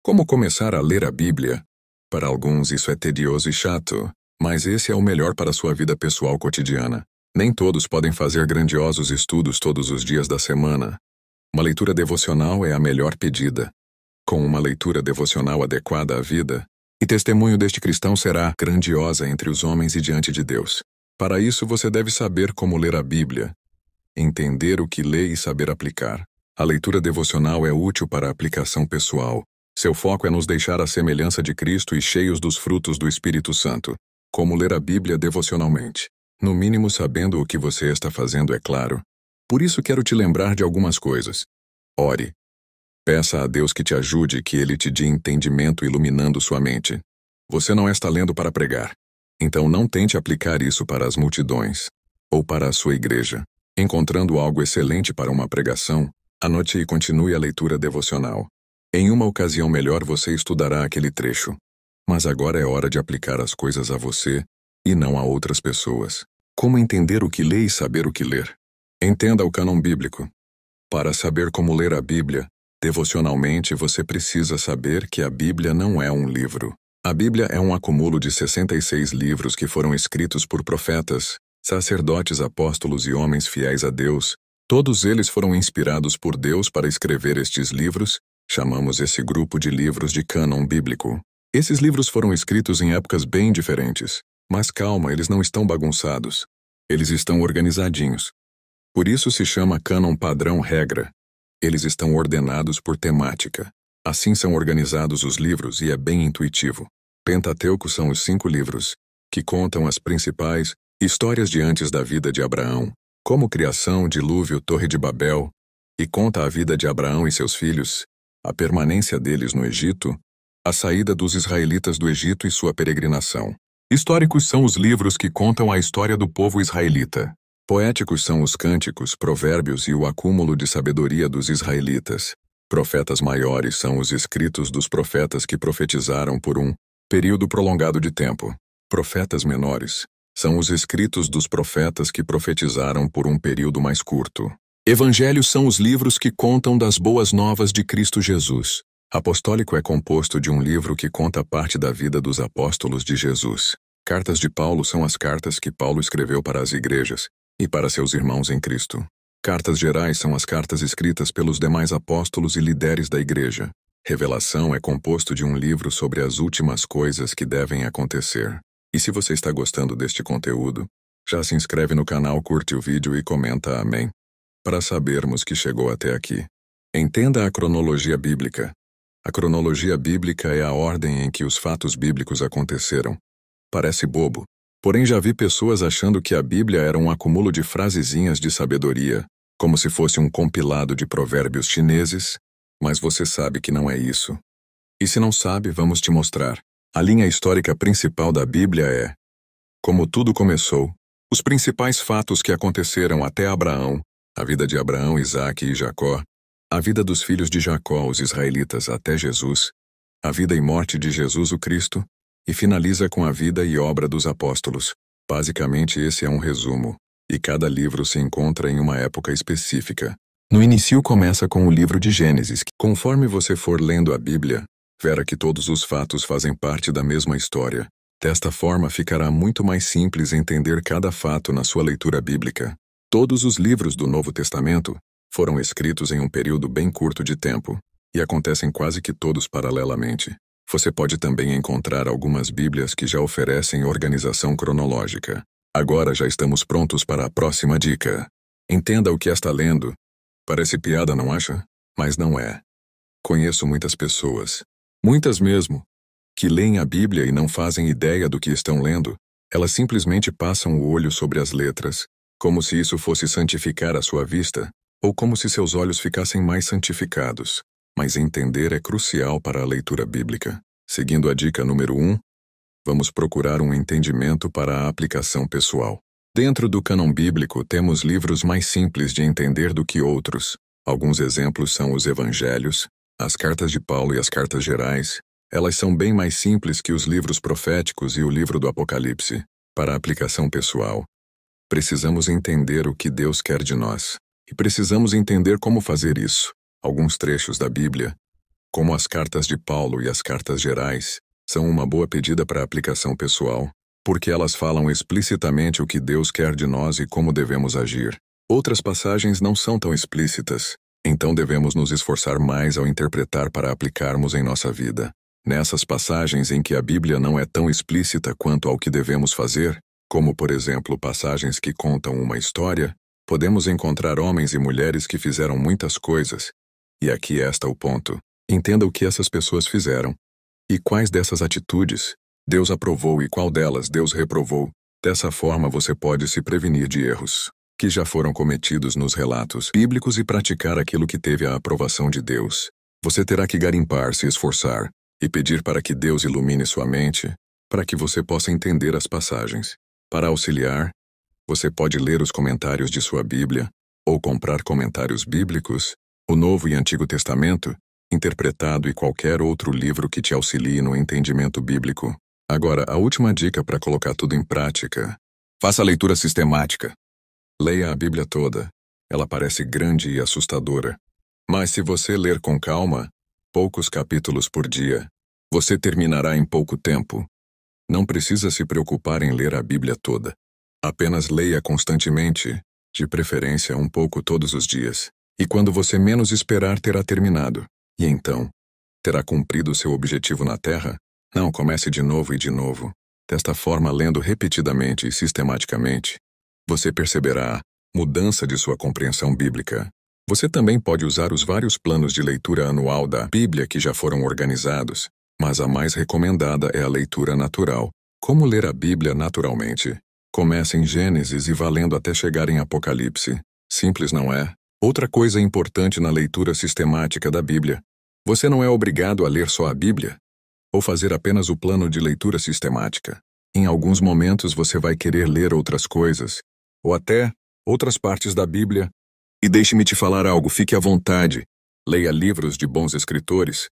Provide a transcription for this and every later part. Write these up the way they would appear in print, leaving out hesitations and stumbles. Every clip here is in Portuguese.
Como começar a ler a Bíblia? Para alguns isso é tedioso e chato, mas esse é o melhor para a sua vida pessoal cotidiana. Nem todos podem fazer grandiosos estudos todos os dias da semana. Uma leitura devocional é a melhor pedida. Com uma leitura devocional adequada à vida, e testemunho deste cristão será grandiosa entre os homens e diante de Deus. Para isso você deve saber como ler a Bíblia, entender o que lê e saber aplicar. A leitura devocional é útil para a aplicação pessoal. Seu foco é nos deixar à semelhança de Cristo e cheios dos frutos do Espírito Santo. Como ler a Bíblia devocionalmente? No mínimo sabendo o que você está fazendo, é claro. Por isso quero te lembrar de algumas coisas. Ore. Peça a Deus que te ajude, que Ele te dê entendimento iluminando sua mente. Você não está lendo para pregar. Então não tente aplicar isso para as multidões ou para a sua igreja. Encontrando algo excelente para uma pregação, anote e continue a leitura devocional. Em uma ocasião melhor você estudará aquele trecho. Mas agora é hora de aplicar as coisas a você e não a outras pessoas. Como entender o que lê e saber o que ler? Entenda o cânon bíblico. Para saber como ler a Bíblia, devocionalmente você precisa saber que a Bíblia não é um livro. A Bíblia é um acúmulo de 66 livros que foram escritos por profetas, sacerdotes, apóstolos e homens fiéis a Deus. Todos eles foram inspirados por Deus para escrever estes livros. Chamamos esse grupo de livros de cânon bíblico. Esses livros foram escritos em épocas bem diferentes. Mas calma, eles não estão bagunçados. Eles estão organizadinhos. Por isso se chama cânon padrão regra. Eles estão ordenados por temática. Assim são organizados os livros e é bem intuitivo. Pentateuco são os 5 livros, que contam as principais histórias de antes da vida de Abraão, como criação, dilúvio, Torre de Babel, e conta a vida de Abraão e seus filhos, a permanência deles no Egito, a saída dos israelitas do Egito e sua peregrinação. Históricos são os livros que contam a história do povo israelita. Poéticos são os cânticos, provérbios e o acúmulo de sabedoria dos israelitas. Profetas maiores são os escritos dos profetas que profetizaram por um período prolongado de tempo. Profetas menores são os escritos dos profetas que profetizaram por um período mais curto. Evangelhos são os livros que contam das boas novas de Cristo Jesus. Apostólico é composto de um livro que conta parte da vida dos apóstolos de Jesus. Cartas de Paulo são as cartas que Paulo escreveu para as igrejas e para seus irmãos em Cristo. Cartas gerais são as cartas escritas pelos demais apóstolos e líderes da igreja. Revelação é composto de um livro sobre as últimas coisas que devem acontecer. E se você está gostando deste conteúdo, já se inscreve no canal, curte o vídeo e comenta amém. Para sabermos que chegou até aqui. Entenda a cronologia bíblica. A cronologia bíblica é a ordem em que os fatos bíblicos aconteceram. Parece bobo, porém já vi pessoas achando que a Bíblia era um acúmulo de frasezinhas de sabedoria, como se fosse um compilado de provérbios chineses, mas você sabe que não é isso. E se não sabe, vamos te mostrar. A linha histórica principal da Bíblia é como tudo começou, os principais fatos que aconteceram até Abraão, a vida de Abraão, Isaque e Jacó, a vida dos filhos de Jacó, os israelitas, até Jesus, a vida e morte de Jesus o Cristo, e finaliza com a vida e obra dos apóstolos. Basicamente esse é um resumo, e cada livro se encontra em uma época específica. No início começa com o livro de Gênesis. Conforme você for lendo a Bíblia, verá que todos os fatos fazem parte da mesma história. Desta forma ficará muito mais simples entender cada fato na sua leitura bíblica. Todos os livros do Novo Testamento foram escritos em um período bem curto de tempo, e acontecem quase que todos paralelamente. Você pode também encontrar algumas Bíblias que já oferecem organização cronológica. Agora já estamos prontos para a próxima dica. Entenda o que está lendo. Parece piada, não acha? Mas não é. Conheço muitas pessoas, muitas mesmo, que leem a Bíblia e não fazem ideia do que estão lendo. Elas simplesmente passam o olho sobre as letras, como se isso fosse santificar a sua vista, ou como se seus olhos ficassem mais santificados. Mas entender é crucial para a leitura bíblica. Seguindo a dica número 1, vamos procurar um entendimento para a aplicação pessoal. Dentro do cânon bíblico temos livros mais simples de entender do que outros. Alguns exemplos são os Evangelhos, as cartas de Paulo e as cartas gerais. Elas são bem mais simples que os livros proféticos e o livro do Apocalipse. Para a aplicação pessoal, precisamos entender o que Deus quer de nós. E precisamos entender como fazer isso. Alguns trechos da Bíblia Como as cartas de Paulo e as cartas gerais, são uma boa pedida para aplicação pessoal, porque elas falam explicitamente o que Deus quer de nós e como devemos agir. Outras passagens não são tão explícitas, então devemos nos esforçar mais ao interpretar para aplicarmos em nossa vida. Nessas passagens em que a Bíblia não é tão explícita quanto ao que devemos fazer, como por exemplo passagens que contam uma história, podemos encontrar homens e mulheres que fizeram muitas coisas. E aqui está o ponto. Entenda o que essas pessoas fizeram. E quais dessas atitudes Deus aprovou e qual delas Deus reprovou. Dessa forma você pode se prevenir de erros que já foram cometidos nos relatos bíblicos e praticar aquilo que teve a aprovação de Deus. Você terá que garimpar, se esforçar e pedir para que Deus ilumine sua mente, para que você possa entender as passagens. Para auxiliar, você pode ler os comentários de sua Bíblia, ou comprar comentários bíblicos, o Novo e Antigo Testamento, interpretado e qualquer outro livro que te auxilie no entendimento bíblico. Agora, a última dica para colocar tudo em prática. Faça a leitura sistemática. Leia a Bíblia toda. Ela parece grande e assustadora. Mas se você ler com calma, poucos capítulos por dia, você terminará em pouco tempo. Não precisa se preocupar em ler a Bíblia toda. Apenas leia constantemente, de preferência um pouco todos os dias. E quando você menos esperar, terá terminado. E então, terá cumprido seu objetivo na Terra? Não, comece de novo e de novo. Desta forma, lendo repetidamente e sistematicamente, você perceberá a mudança de sua compreensão bíblica. Você também pode usar os vários planos de leitura anual da Bíblia que já foram organizados, mas a mais recomendada é a leitura natural. Como ler a Bíblia naturalmente? Comece em Gênesis e vá lendo até chegar em Apocalipse. Simples, não é? Outra coisa importante na leitura sistemática da Bíblia. Você não é obrigado a ler só a Bíblia, ou fazer apenas o plano de leitura sistemática. Em alguns momentos você vai querer ler outras coisas, ou até outras partes da Bíblia. E deixe-me te falar algo, fique à vontade. Leia livros de bons escritores.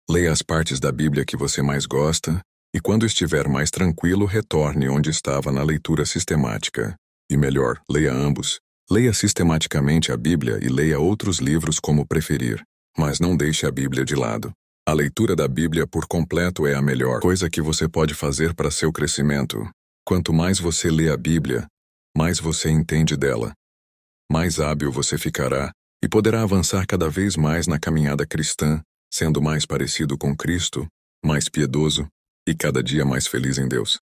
Leia as partes da Bíblia que você mais gosta, e quando estiver mais tranquilo, retorne onde estava na leitura sistemática. E melhor, leia ambos. Leia sistematicamente a Bíblia e leia outros livros como preferir, mas não deixe a Bíblia de lado. A leitura da Bíblia por completo é a melhor coisa que você pode fazer para seu crescimento. Quanto mais você lê a Bíblia, mais você entende dela. Mais hábil você ficará e poderá avançar cada vez mais na caminhada cristã, sendo mais parecido com Cristo, mais piedoso e cada dia mais feliz em Deus.